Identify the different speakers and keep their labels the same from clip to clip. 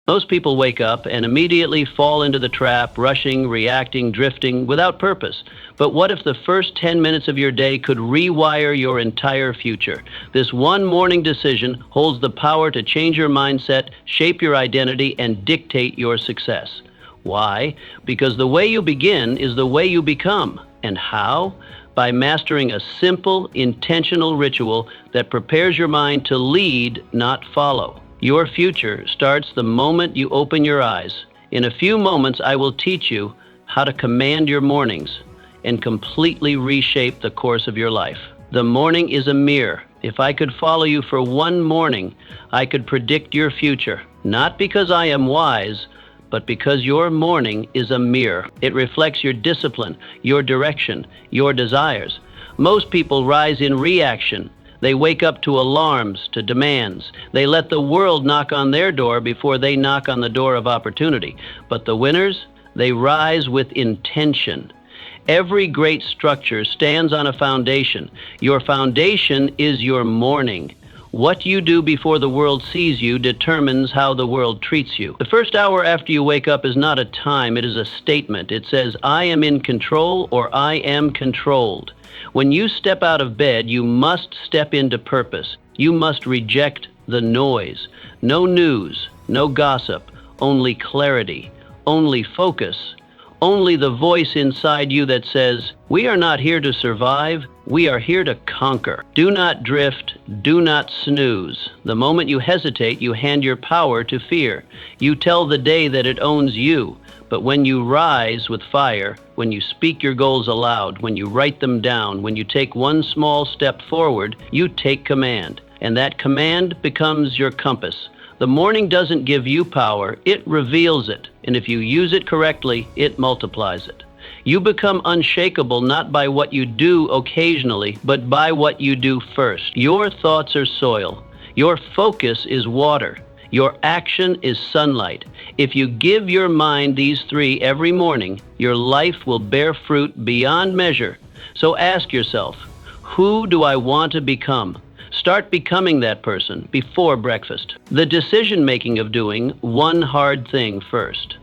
Speaker 1: Most people wake up and immediately fall into the trap, rushing, reacting, drifting, without purpose. But what if the first 10 minutes of your day could rewire your entire future? This one morning decision holds the power to change your mindset, shape your identity, and dictate your success. Why? Because the way you begin is the way you become. And how? By mastering a simple, intentional ritual that prepares your mind to lead, not follow. Your future starts the moment you open your eyes. In a few moments, I will teach you how to command your mornings and completely reshape the course of your life. The morning is a mirror. If I could follow you for one morning, I could predict your future, not because I am wise, but because your morning is a mirror. It reflects your discipline, your direction, your desires. Most people rise in reaction. They wake up to alarms, to demands. They let the world knock on their door before they knock on the door of opportunity. But the winners, they rise with intention. Every great structure stands on a foundation. Your foundation is your morning. What you do before the world sees you determines how the world treats you. The first hour after you wake up is not a time, it is a statement. It says, I am in control or I am controlled. When you step out of bed, you must step into purpose. You must reject the noise. No news, no gossip, only clarity, only focus, only the voice inside you that says, we are not here to survive, we are here to conquer. Do not drift, do not snooze. The moment you hesitate, you hand your power to fear. You tell the day that it owns you. But when you rise with fire, when you speak your goals aloud, when you write them down, when you take one small step forward, you take command. And that command becomes your compass. The morning doesn't give you power, it reveals it. And if you use it correctly, it multiplies it. You become unshakable not by what you do occasionally, but by what you do first. Your thoughts are soil. Your focus is water. Your action is sunlight. If you give your mind these three every morning, your life will bear fruit beyond measure. So ask yourself, who do I want to become? Start becoming that person before breakfast. The decision-making of doing one hard thing first.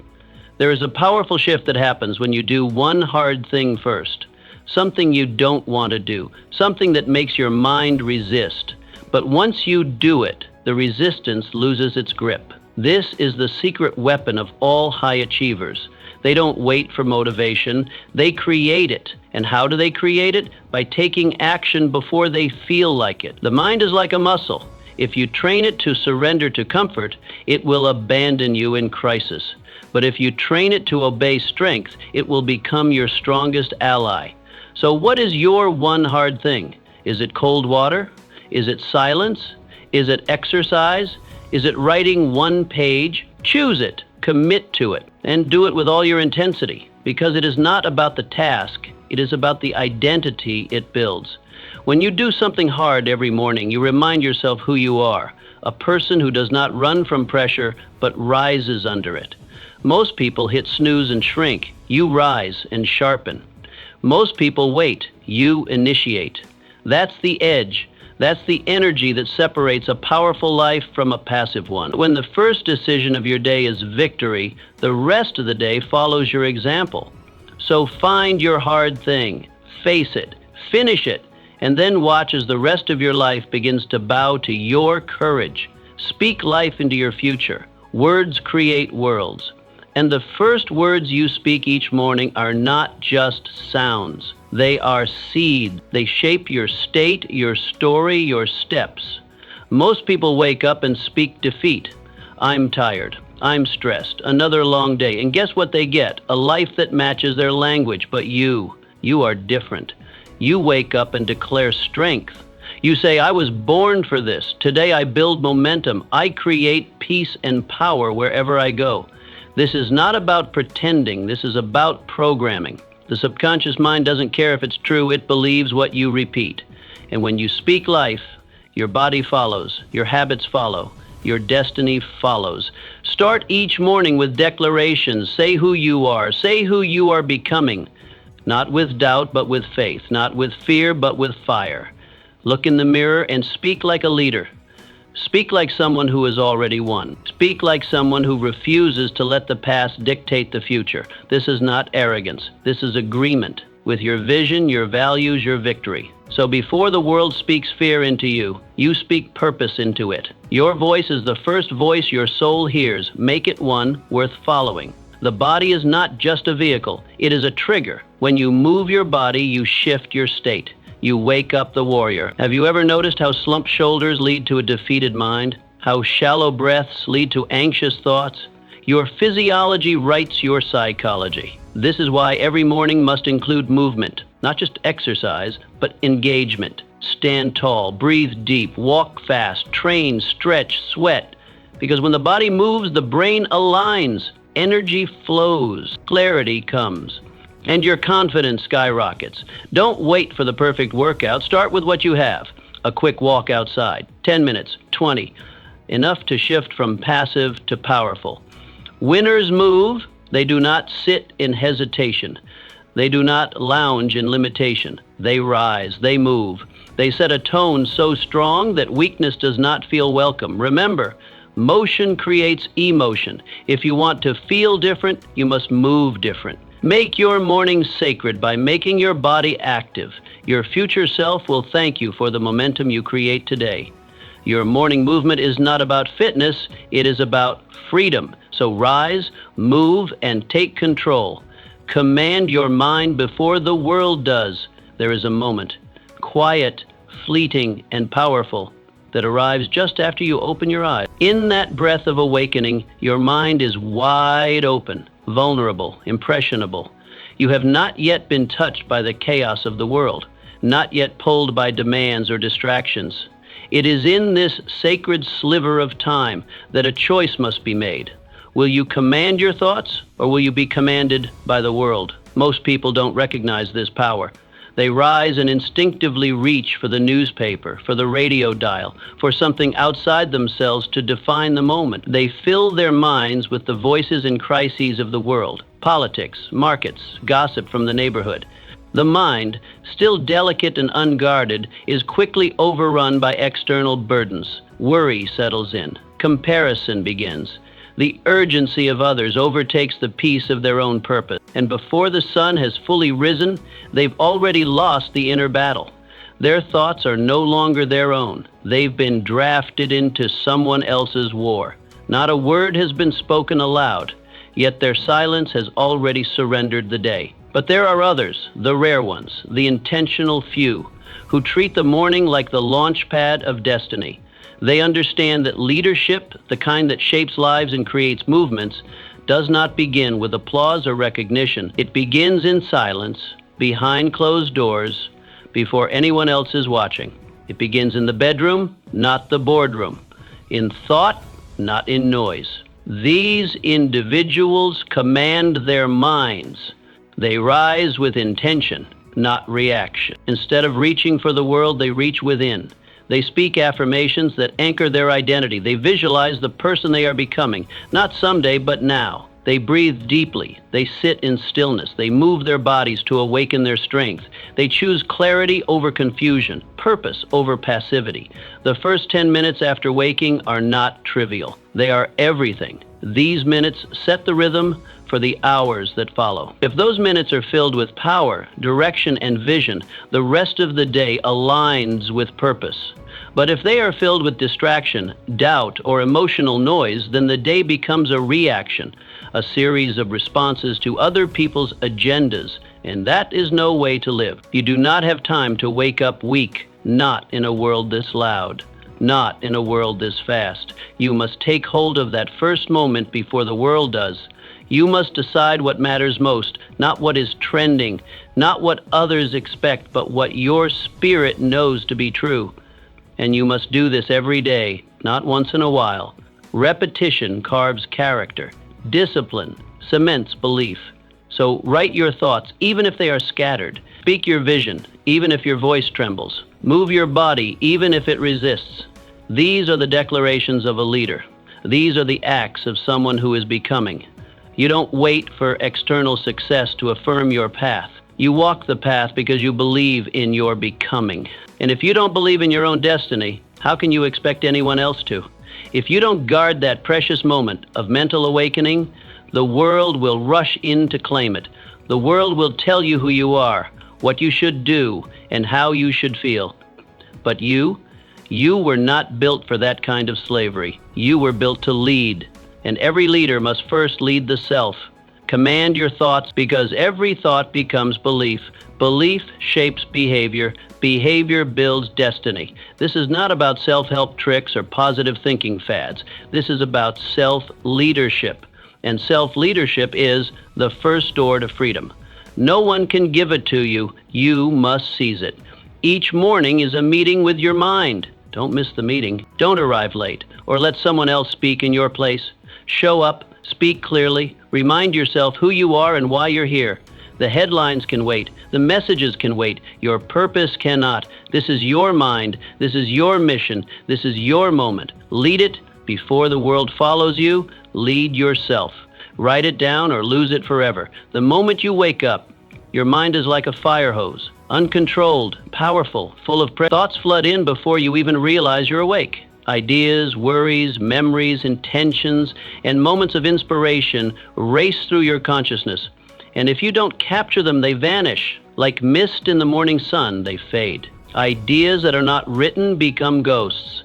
Speaker 1: There is a powerful shift that happens when you do one hard thing first. Something you don't want to do, something that makes your mind resist. But once you do it, the resistance loses its grip. This is the secret weapon of all high achievers. They don't wait for motivation, they create it. And how do they create it? By taking action before they feel like it. The mind is like a muscle. If you train it to surrender to comfort, it will abandon you in crisis. But if you train it to obey strength, it will become your strongest ally. So what is your one hard thing? Is it cold water? Is it silence? Is it exercise? Is it writing one page? Choose it, commit to it, and do it with all your intensity, because it is not about the task, it is about the identity it builds. When you do something hard every morning, you remind yourself who you are, a person who does not run from pressure, but rises under it. Most people hit snooze and shrink. You rise and sharpen. Most people wait. You initiate. That's the edge. That's the energy that separates a powerful life from a passive one. When the first decision of your day is victory, the rest of the day follows your example. So find your hard thing, face it, finish it, and then watch as the rest of your life begins to bow to your courage. Speak life into your future. Words create worlds. And the first words you speak each morning are not just sounds. They are seed. They shape your state, your story, your steps. Most people wake up and speak defeat. I'm tired. I'm stressed. Another long day. And guess what they get? A life that matches their language. But you are different. You wake up and declare strength. You say, I was born for this. Today I build momentum. I create peace and power wherever I go. This is not about pretending. This is about programming. The subconscious mind doesn't care if it's true. It believes what you repeat. And when you speak life, your body follows, your habits follow, your destiny follows. Start each morning with declarations. Say who you are. Say who you are becoming. Not with doubt, but with faith. Not with fear, but with fire. Look in the mirror and speak like a leader. Speak like someone who has already won. Speak like someone who refuses to let the past dictate the future. This is not arrogance. This is agreement with your vision, your values, your victory. So before the world speaks fear into you, you speak purpose into it. Your voice is the first voice your soul hears. Make it one worth following. The body is not just a vehicle. It is a trigger. When you move your body, you shift your state. You wake up the warrior. Have you ever noticed how slumped shoulders lead to a defeated mind? How shallow breaths lead to anxious thoughts? Your physiology writes your psychology. This is why every morning must include movement, not just exercise, but engagement. Stand tall, breathe deep, walk fast, train, stretch, sweat. Because when the body moves, the brain aligns, energy flows, clarity comes, and your confidence skyrockets. Don't wait for the perfect workout. Start with what you have. A quick walk outside, 10 minutes, 20, enough to shift from passive to powerful. Winners move. They do not sit in hesitation. They do not lounge in limitation. They rise. They move. They set a tone so strong that weakness does not feel welcome. Remember, motion creates emotion. If you want to feel different, you must move different. Make your morning sacred by making your body active. Your future self will thank you for the momentum you create today. Your morning movement is not about fitness, it is about freedom. So rise, move, and take control. Command your mind before the world does. There is a moment, quiet, fleeting, and powerful, that arrives just after you open your eyes. In that breath of awakening, your mind is wide open, vulnerable, impressionable. You have not yet been touched by the chaos of the world, not yet pulled by demands or distractions. It is in this sacred sliver of time that a choice must be made. Will you command your thoughts, or will you be commanded by the world? Most people don't recognize this power. They rise and instinctively reach for the newspaper, for the radio dial, for something outside themselves to define the moment. They fill their minds with the voices and crises of the world, politics, markets, gossip from the neighborhood. The mind, still delicate and unguarded, is quickly overrun by external burdens. Worry settles in. Comparison begins. The urgency of others overtakes the peace of their own purpose. And before the sun has fully risen, they've already lost the inner battle. Their thoughts are no longer their own. They've been drafted into someone else's war. Not a word has been spoken aloud, yet their silence has already surrendered the day. But there are others, the rare ones, the intentional few, who treat the morning like the launch pad of destiny. They understand that leadership, the kind that shapes lives and creates movements, does not begin with applause or recognition. It begins in silence, behind closed doors, before anyone else is watching. It begins in the bedroom, not the boardroom. In thought, not in noise. These individuals command their minds. They rise with intention, not reaction. Instead of reaching for the world, they reach within. They speak affirmations that anchor their identity. They visualize the person they are becoming, not someday, but now. They breathe deeply. They sit in stillness. They move their bodies to awaken their strength. They choose clarity over confusion, purpose over passivity. The first 10 minutes after waking are not trivial. They are everything. These minutes set the rhythm for the hours that follow. If those minutes are filled with power, direction, and vision, the rest of the day aligns with purpose. But if they are filled with distraction, doubt, or emotional noise, then the day becomes a reaction, a series of responses to other people's agendas, and that is no way to live. You do not have time to wake up weak, not in a world this loud, not in a world this fast. You must take hold of that first moment before the world does. You must decide what matters most, not what is trending, not what others expect, but what your spirit knows to be true. And you must do this every day, not once in a while. Repetition carves character. Discipline cements belief. So write your thoughts, even if they are scattered. Speak your vision, even if your voice trembles. Move your body, even if it resists. These are the declarations of a leader. These are the acts of someone who is becoming. You don't wait for external success to affirm your path. You walk the path because you believe in your becoming. And if you don't believe in your own destiny, How can you expect anyone else to? If you don't guard that precious moment of mental awakening, the world will rush in to claim it. The world will tell you who you are, what you should do, and how you should feel. But you were not built for that kind of slavery. You were built to lead, and every leader must first lead the self. Command your thoughts, because every thought becomes belief. Belief shapes behavior. Behavior builds destiny. This is not about self-help tricks or positive thinking fads. This is about self-leadership. And self-leadership is the first door to freedom. No one can give it to you. You must seize it. Each morning is a meeting with your mind. Don't miss the meeting. Don't arrive late or let someone else speak in your place. Show up, speak clearly, remind yourself who you are and why you're here. The headlines can wait. The messages can wait. Your purpose cannot. This is your mind. This is your mission. This is your moment. Lead it before the world follows you. Lead yourself. Write it down or lose it forever. The moment you wake up, your mind is like a fire hose, uncontrolled, powerful, full of thoughts flood in before you even realize you're awake. Ideas, worries, memories, intentions, and moments of inspiration race through your consciousness. And if you don't capture them, they vanish. Like mist in the morning sun, they fade. Ideas that are not written become ghosts.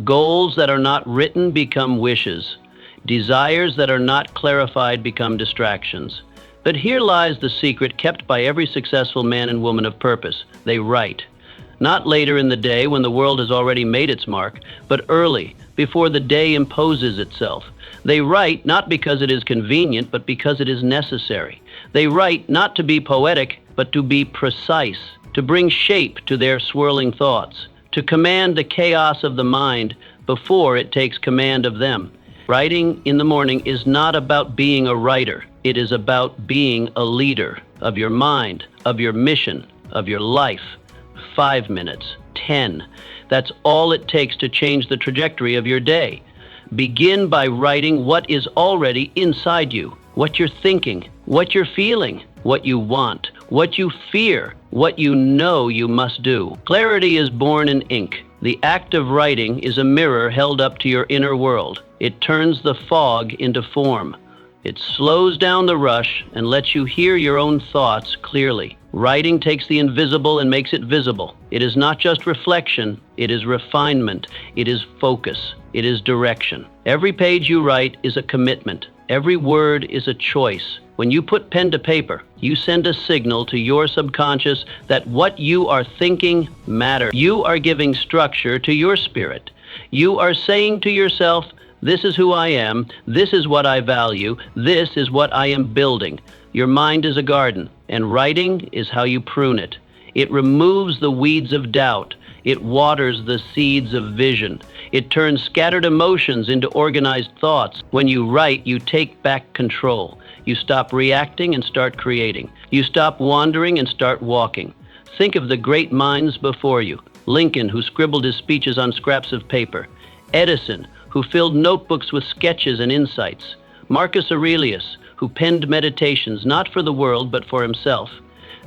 Speaker 1: Goals that are not written become wishes. Desires that are not clarified become distractions. But here lies the secret kept by every successful man and woman of purpose. They write. Not later in the day when the world has already made its mark, but early, before the day imposes itself. They write not because it is convenient, but because it is necessary. They write not to be poetic, but to be precise, to bring shape to their swirling thoughts, to command the chaos of the mind before it takes command of them. Writing in the morning is not about being a writer. It is about being a leader of your mind, of your mission, of your life. 5 minutes, 10. That's all it takes to change the trajectory of your day. Begin by writing what is already inside you, what you're thinking, what you're feeling, what you want, what you fear, what you know you must do. Clarity is born in ink. The act of writing is a mirror held up to your inner world. It turns the fog into form. It slows down the rush and lets you hear your own thoughts clearly. Writing takes the invisible and makes it visible. It is not just reflection, it is refinement, it is focus, it is direction. Every page you write is a commitment. Every word is a choice. When you put pen to paper, you send a signal to your subconscious that what you are thinking matters. You are giving structure to your spirit. You are saying to yourself, this is who I am, this is what I value, this is what I am building. Your mind is a garden, and writing is how you prune it. It removes the weeds of doubt. It waters the seeds of vision. It turns scattered emotions into organized thoughts. When you write, you take back control. You stop reacting and start creating. You stop wandering and start walking. Think of the great minds before you. Lincoln, who scribbled his speeches on scraps of paper. Edison, who filled notebooks with sketches and insights. Marcus Aurelius, who penned meditations not for the world but for himself.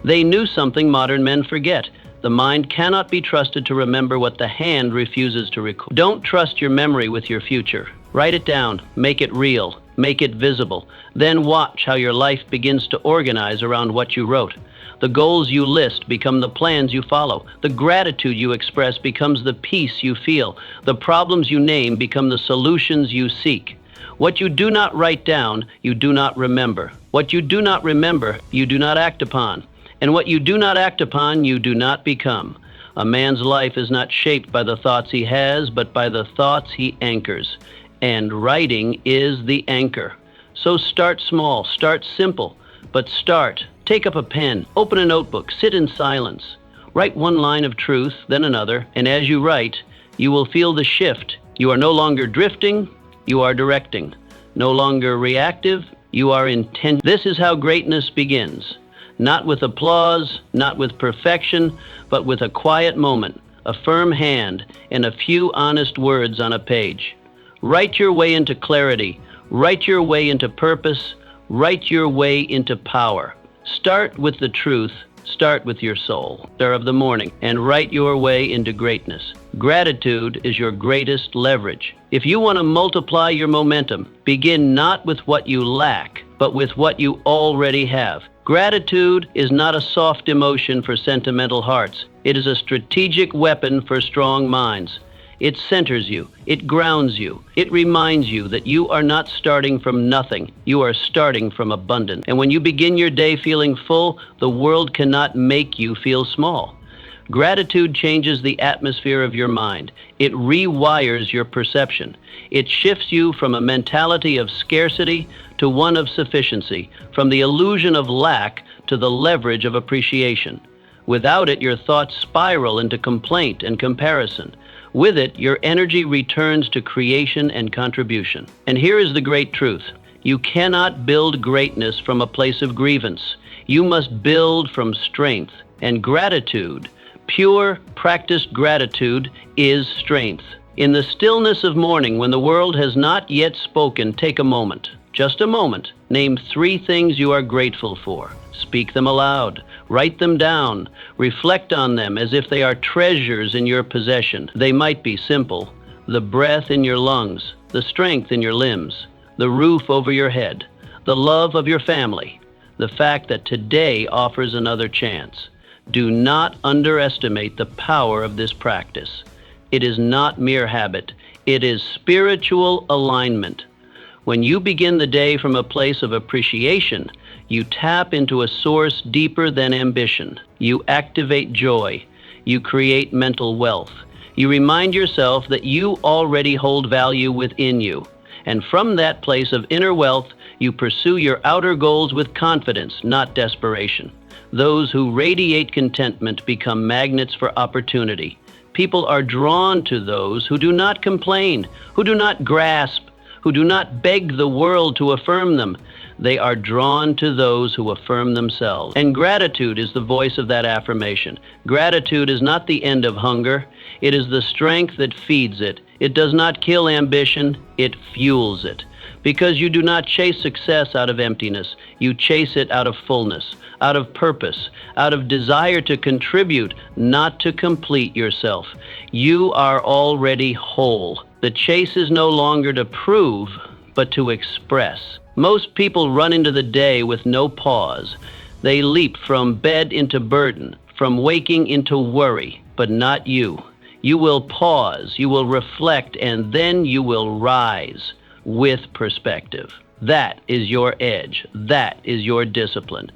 Speaker 1: They knew something modern men forget. The mind cannot be trusted to remember what the hand refuses to record. Don't trust your memory with your future. Write it down, make it real, make it visible. Then watch how your life begins to organize around what you wrote. The goals you list become the plans you follow. The gratitude you express becomes the peace you feel. The problems you name become the solutions you seek. What you do not write down, you do not remember. What you do not remember, you do not act upon. And what you do not act upon, you do not become. A man's life is not shaped by the thoughts he has, but by the thoughts he anchors. And writing is the anchor. So start small, start simple, but start. Take up a pen, open a notebook, sit in silence. Write one line of truth, then another, and as you write, you will feel the shift. You are no longer drifting, you are directing. No longer reactive, you are intent. This is how greatness begins. Not with applause, not with perfection, but with a quiet moment, a firm hand, and a few honest words on a page. Write your way into clarity. Write your way into purpose. Write your way into power. Start with the truth, Start with your soul, star of the morning, and write your way into greatness. Gratitude is your greatest leverage. If you want to multiply your momentum, begin not with what you lack, but with what you already have. Gratitude is not a soft emotion for sentimental hearts. It is a strategic weapon for strong minds. It centers you. It grounds you. It reminds you that you are not starting from nothing. You are starting from abundance. And when you begin your day feeling full, the world cannot make you feel small. Gratitude changes the atmosphere of your mind. It rewires your perception. It shifts you from a mentality of scarcity to one of sufficiency, from the illusion of lack to the leverage of appreciation. Without it, your thoughts spiral into complaint and comparison. With it, your energy returns to creation and contribution. And here is the great truth. You cannot build greatness from a place of grievance. You must build from strength. And gratitude, pure, practiced gratitude, is strength. In the stillness of morning, when the world has not yet spoken, take a moment. Just a moment. Name 3 things you are grateful for. Speak them aloud. Write them down. Reflect on them as if they are treasures in your possession. They might be simple. The breath in your lungs, the strength in your limbs, the roof over your head, the love of your family, the fact that today offers another chance. Do not underestimate the power of this practice. It is not mere habit. It is spiritual alignment. When you begin the day from a place of appreciation, you tap into a source deeper than ambition. You activate joy. You create mental wealth. You remind yourself that you already hold value within you. And from that place of inner wealth, you pursue your outer goals with confidence, not desperation. Those who radiate contentment become magnets for opportunity. People are drawn to those who do not complain, who do not grasp, who do not beg the world to affirm them. They are drawn to those who affirm themselves. And gratitude is the voice of that affirmation. Gratitude is not the end of hunger. It is the strength that feeds it. It does not kill ambition. It fuels it. Because you do not chase success out of emptiness. You chase it out of fullness, out of purpose, out of desire to contribute, not to complete yourself. You are already whole. The chase is no longer to prove, but to express. Most people run into the day with no pause. They leap from bed into burden, from waking into worry, but not you. You will pause, you will reflect, and then you will rise with perspective. That is your edge. That is your discipline.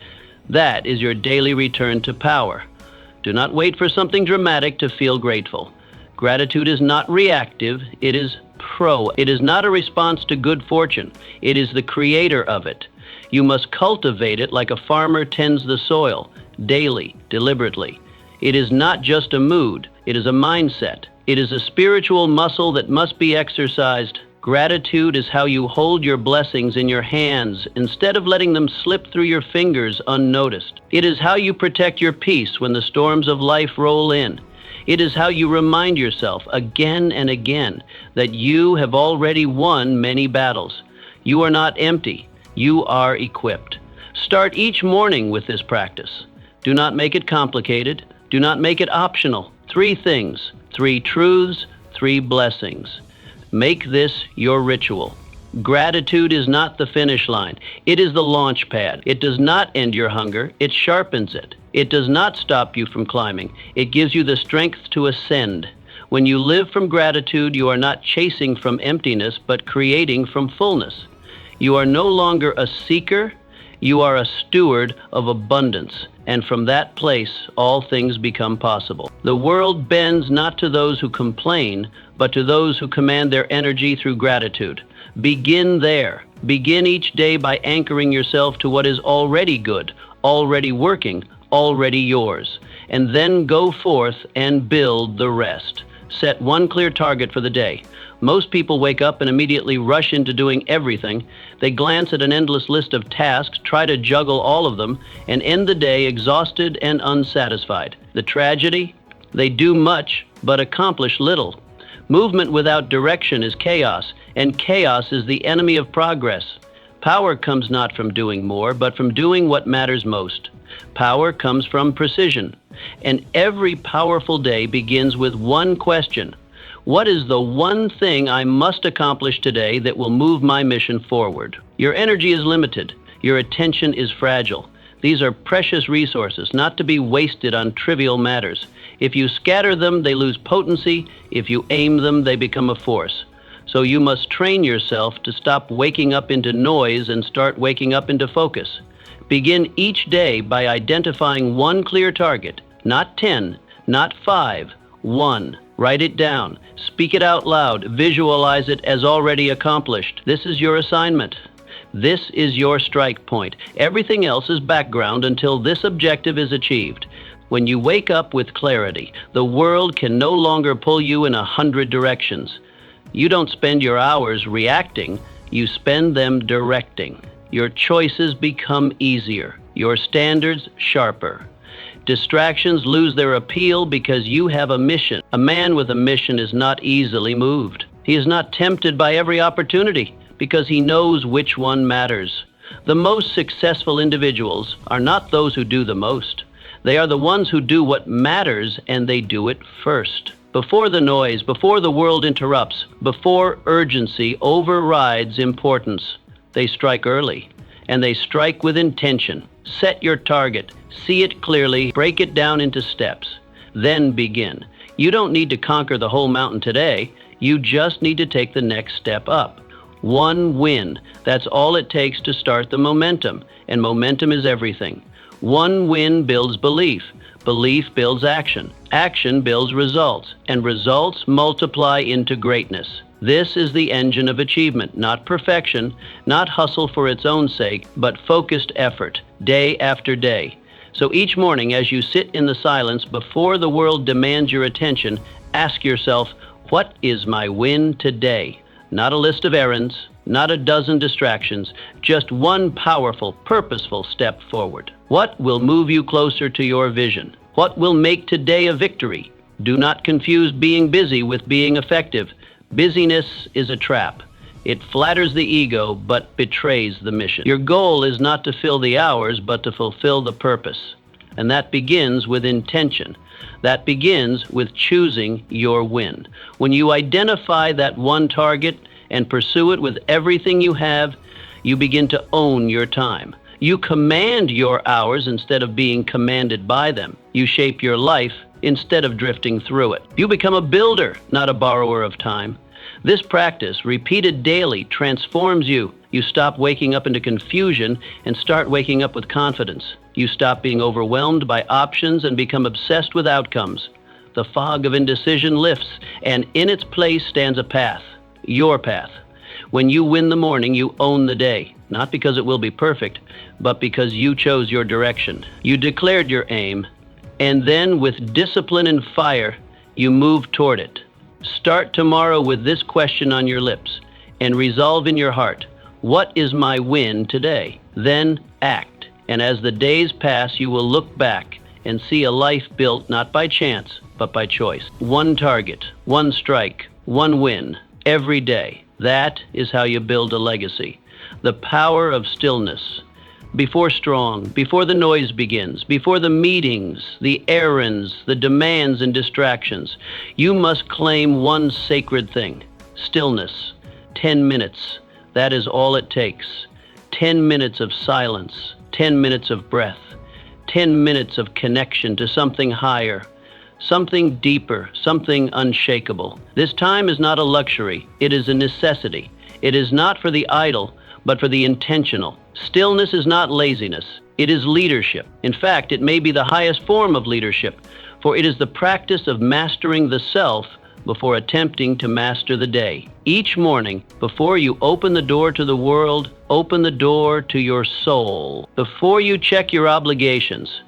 Speaker 1: That is your daily return to power. Do not wait for something dramatic to feel grateful. Gratitude is not reactive, it is pro. It is not a response to good fortune. It is the creator of it. You must cultivate it like a farmer tends the soil, daily, deliberately. It is not just a mood, it is a mindset. It is a spiritual muscle that must be exercised. Gratitude is how you hold your blessings in your hands instead of letting them slip through your fingers unnoticed. It is how you protect your peace when the storms of life roll in. It is how you remind yourself again and again that you have already won many battles. You are not empty. You are equipped. Start each morning with this practice. Do not make it complicated. Do not make it optional. 3 things, 3 truths, 3 blessings. Make this your ritual. Gratitude is not the finish line. It is the launch pad. It does not end your hunger. It sharpens it. It does not stop you from climbing. It gives you the strength to ascend. When you live from gratitude, you are not chasing from emptiness, but creating from fullness. You are no longer a seeker. You are a steward of abundance. And from that place, all things become possible. The world bends not to those who complain, but to those who command their energy through gratitude. Begin there. Begin each day by anchoring yourself to what is already good, already working, already yours. And then go forth and build the rest. Set one clear target for the day. Most people wake up and immediately rush into doing everything. They glance at an endless list of tasks, try to juggle all of them, and end the day exhausted and unsatisfied. The tragedy? They do much, but accomplish little. Movement without direction is chaos, and chaos is the enemy of progress. Power comes not from doing more, but from doing what matters most. Power comes from precision. And every powerful day begins with one question. What is the one thing I must accomplish today that will move my mission forward? Your energy is limited. Your attention is fragile. These are precious resources, not to be wasted on trivial matters. If you scatter them, they lose potency. If you aim them, they become a force. So you must train yourself to stop waking up into noise and start waking up into focus. Begin each day by identifying one clear target, not 10, not 5, 1. Write it down. Speak it out loud. Visualize it as already accomplished. This is your assignment. This is your strike point. Everything else is background until this objective is achieved. When you wake up with clarity, the world can no longer pull you in 100 directions. You don't spend your hours reacting, you spend them directing. Your choices become easier, your standards sharper. Distractions lose their appeal because you have a mission. A man with a mission is not easily moved. He is not tempted by every opportunity because he knows which one matters. The most successful individuals are not those who do the most. They are the ones who do what matters, and they do it first. Before the noise, before the world interrupts, before urgency overrides importance, they strike early, and they strike with intention. Set your target, see it clearly, break it down into steps, then begin. You don't need to conquer the whole mountain today. You just need to take the next step up. One win. That's all it takes to start the momentum, and momentum is everything. One win builds belief. Belief builds action. Action builds results, and results multiply into greatness. This is the engine of achievement, not perfection, not hustle for its own sake, but focused effort, day after day. So each morning, as you sit in the silence before the world demands your attention, ask yourself, what is my win today? Not a list of errands, not a dozen distractions, just one powerful, purposeful step forward. What will move you closer to your vision? What will make today a victory? Do not confuse being busy with being effective. Busyness is a trap. It flatters the ego, but betrays the mission. Your goal is not to fill the hours, but to fulfill the purpose. And that begins with intention. That begins with choosing your win. When you identify that one target and pursue it with everything you have, you begin to own your time. You command your hours instead of being commanded by them. You shape your life instead of drifting through it. You become a builder, not a borrower of time. This practice, repeated daily, transforms you. You stop waking up into confusion and start waking up with confidence. You stop being overwhelmed by options and become obsessed with outcomes. The fog of indecision lifts, and in its place stands a path, your path. When you win the morning, you own the day, not because it will be perfect, but because you chose your direction. You declared your aim, and then with discipline and fire, you move toward it. Start tomorrow with this question on your lips and resolve in your heart, what is my win today? Then act. And as the days pass, you will look back and see a life built not by chance, but by choice. One target, one strike, one win, every day. That is how you build a legacy. The power of stillness. Before the noise begins, before the meetings, the errands, the demands and distractions, you must claim one sacred thing, stillness. 10 minutes, that is all it takes. 10 minutes of silence, 10 minutes of breath, 10 minutes of connection to something higher, something deeper, something unshakable. This time is not a luxury, it is a necessity. It is not for the idle, but for the intentional. Stillness is not laziness, it is leadership. In fact, it may be the highest form of leadership, for it is the practice of mastering the self before attempting to master the day. Each morning, before you open the door to the world, open the door to your soul. Before you check your obligations,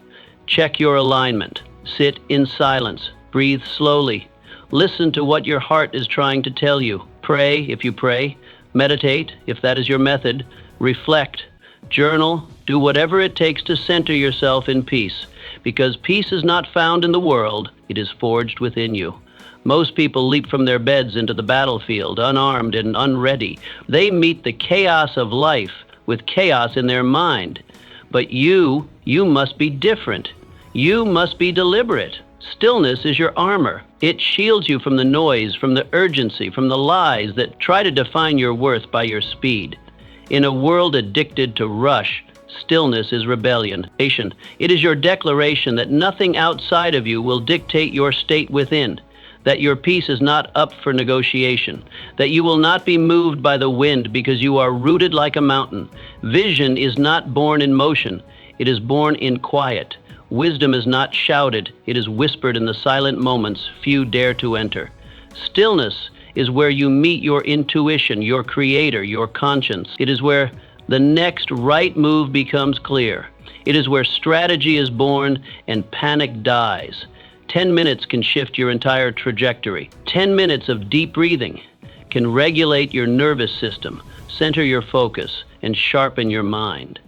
Speaker 1: check your alignment. Sit in silence, breathe slowly. Listen to what your heart is trying to tell you. Pray if you pray. Meditate if that is your method. Reflect. Journal. Do whatever it takes to center yourself in peace, because peace is not found in the world, it is forged within you. Most people leap from their beds into the battlefield, unarmed and unready. They meet the chaos of life with chaos in their mind. But you must be different. You must be deliberate. Stillness is your armor. It shields you from the noise, from the urgency, from the lies that try to define your worth by your speed. In a world addicted to rush, stillness is rebellion. It is your declaration that nothing outside of you will dictate your state within, that your peace is not up for negotiation, that you will not be moved by the wind because you are rooted like a mountain. Vision is not born in motion, it is born in quiet. Wisdom is not shouted, it is whispered in the silent moments few dare to enter. Stillness is where you meet your intuition, your creator, your conscience. It is where the next right move becomes clear. It is where strategy is born and panic dies. 10 minutes can shift your entire trajectory. 10 minutes of deep breathing can regulate your nervous system, center your focus, and sharpen your mind.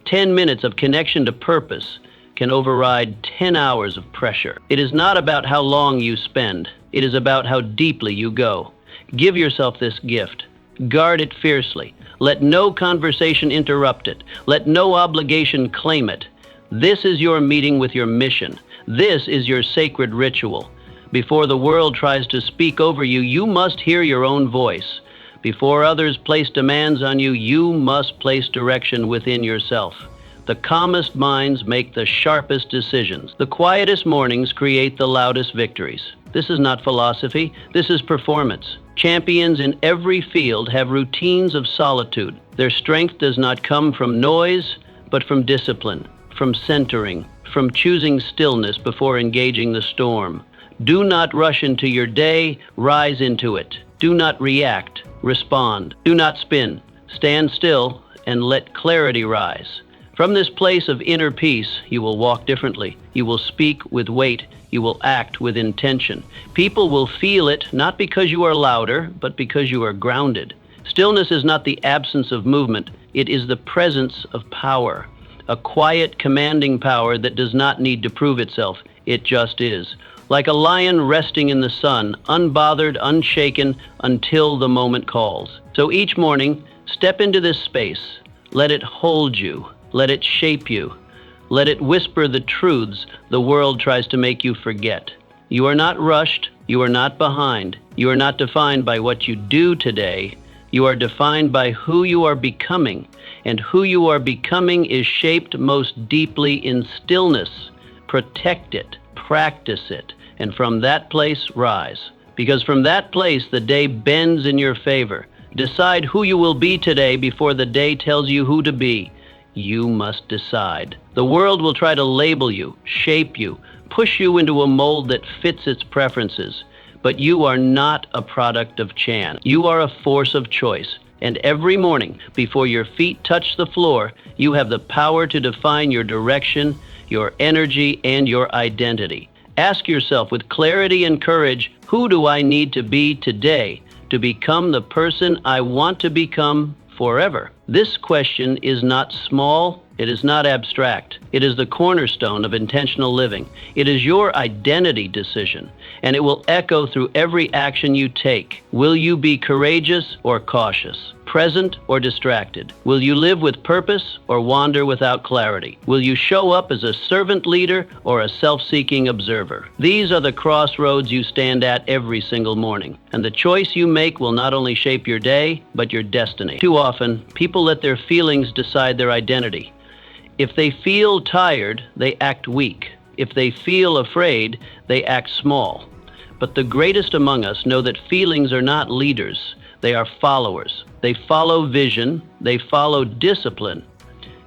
Speaker 1: 10 minutes of connection to purpose can override 10 hours of pressure. It is not about how long you spend. It is about how deeply you go. Give yourself this gift. Guard it fiercely. Let no conversation interrupt it. Let no obligation claim it. This is your meeting with your mission. This is your sacred ritual. Before the world tries to speak over you, you must hear your own voice. Before others place demands on you, you must place direction within yourself. The calmest minds make the sharpest decisions. The quietest mornings create the loudest victories. This is not philosophy, this is performance. Champions in every field have routines of solitude. Their strength does not come from noise, but from discipline, from centering, from choosing stillness before engaging the storm. Do not rush into your day, rise into it. Do not react, respond. Do not spin. Stand still and let clarity rise. From this place of inner peace, you will walk differently. You will speak with weight. You will act with intention. People will feel it not because you are louder, but because you are grounded. Stillness is not the absence of movement. It is the presence of power. A quiet, commanding power that does not need to prove itself. It just is. Like a lion resting in the sun, unbothered, unshaken, until the moment calls. So each morning, step into this space. Let it hold you. Let it shape you. Let it whisper the truths the world tries to make you forget. You are not rushed. You are not behind. You are not defined by what you do today. You are defined by who you are becoming. And who you are becoming is shaped most deeply in stillness. Protect it. Practice it. And from that place, rise. Because from that place, the day bends in your favor. Decide who you will be today before the day tells you who to be. You must decide. The world will try to label you, shape you, push you into a mold that fits its preferences. But you are not a product of chance. You are a force of choice. And every morning, before your feet touch the floor, you have the power to define your direction, your energy, and your identity. Ask yourself with clarity and courage, who do I need to be today to become the person I want to become forever? This question is not small, it is not abstract. It is the cornerstone of intentional living. It is your identity decision, and it will echo through every action you take. Will you be courageous or cautious? Present or distracted? Will you live with purpose or wander without clarity? Will you show up as a servant leader or a self-seeking observer? These are the crossroads you stand at every single morning, and the choice you make will not only shape your day, but your destiny. Too often, people let their feelings decide their identity. If they feel tired, they act weak. If they feel afraid, they act small. But the greatest among us know that feelings are not leaders. They are followers. They follow vision. They follow discipline.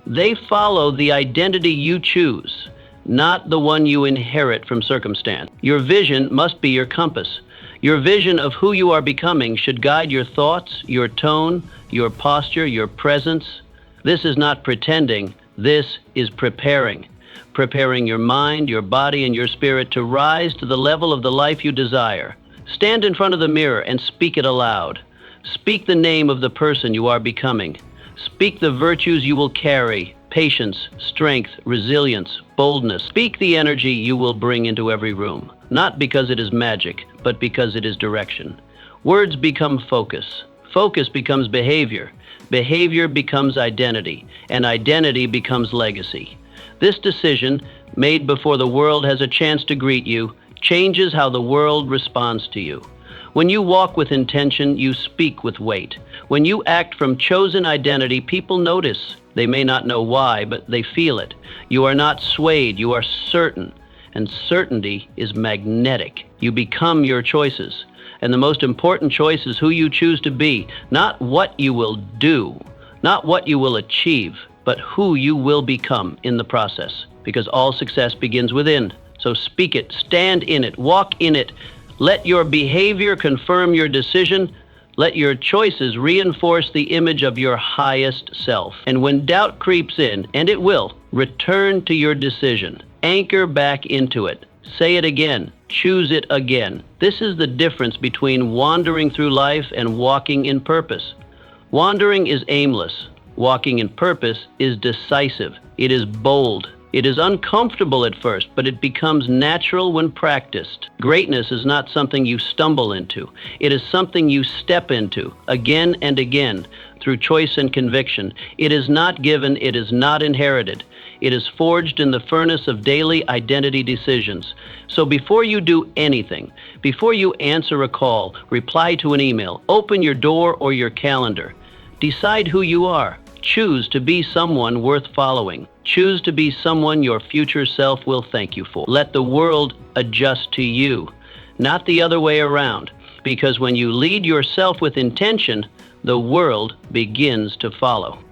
Speaker 1: They follow the identity you choose, not the one you inherit from circumstance. Your vision must be your compass. Your vision of who you are becoming should guide your thoughts, your tone, your posture, your presence. This is not pretending. This is preparing. Preparing your mind, your body, and your spirit to rise to the level of the life you desire. Stand in front of the mirror and speak it aloud. Speak the name of the person you are becoming. Speak the virtues you will carry: patience, strength, resilience, boldness. Speak the energy you will bring into every room, not because it is magic, but because it is direction. Words become focus. Focus becomes behavior. Behavior becomes identity, and identity becomes legacy. This decision, made before the world has a chance to greet you, changes how the world responds to you. When you walk with intention, you speak with weight. When you act from chosen identity, people notice. They may not know why, but they feel it. You are not swayed, you are certain. And certainty is magnetic. You become your choices. And the most important choice is who you choose to be, not what you will do, not what you will achieve, but who you will become in the process. Because all success begins within. So speak it, stand in it, walk in it. Let your behavior confirm your decision. Let your choices reinforce the image of your highest self. And when doubt creeps in, and it will, return to your decision. Anchor back into it. Say it again. Choose it again. This is the difference between wandering through life and walking in purpose. Wandering is aimless. Walking in purpose is decisive. It is bold. It is uncomfortable at first, but it becomes natural when practiced. Greatness is not something you stumble into. It is something you step into again and again through choice and conviction. It is not given, it is not inherited. It is forged in the furnace of daily identity decisions. So before you do anything, before you answer a call, reply to an email, open your door or your calendar, decide who you are. Choose to be someone worth following. Choose to be someone your future self will thank you for. Let the world adjust to you, not the other way around. Because when you lead yourself with intention, the world begins to follow.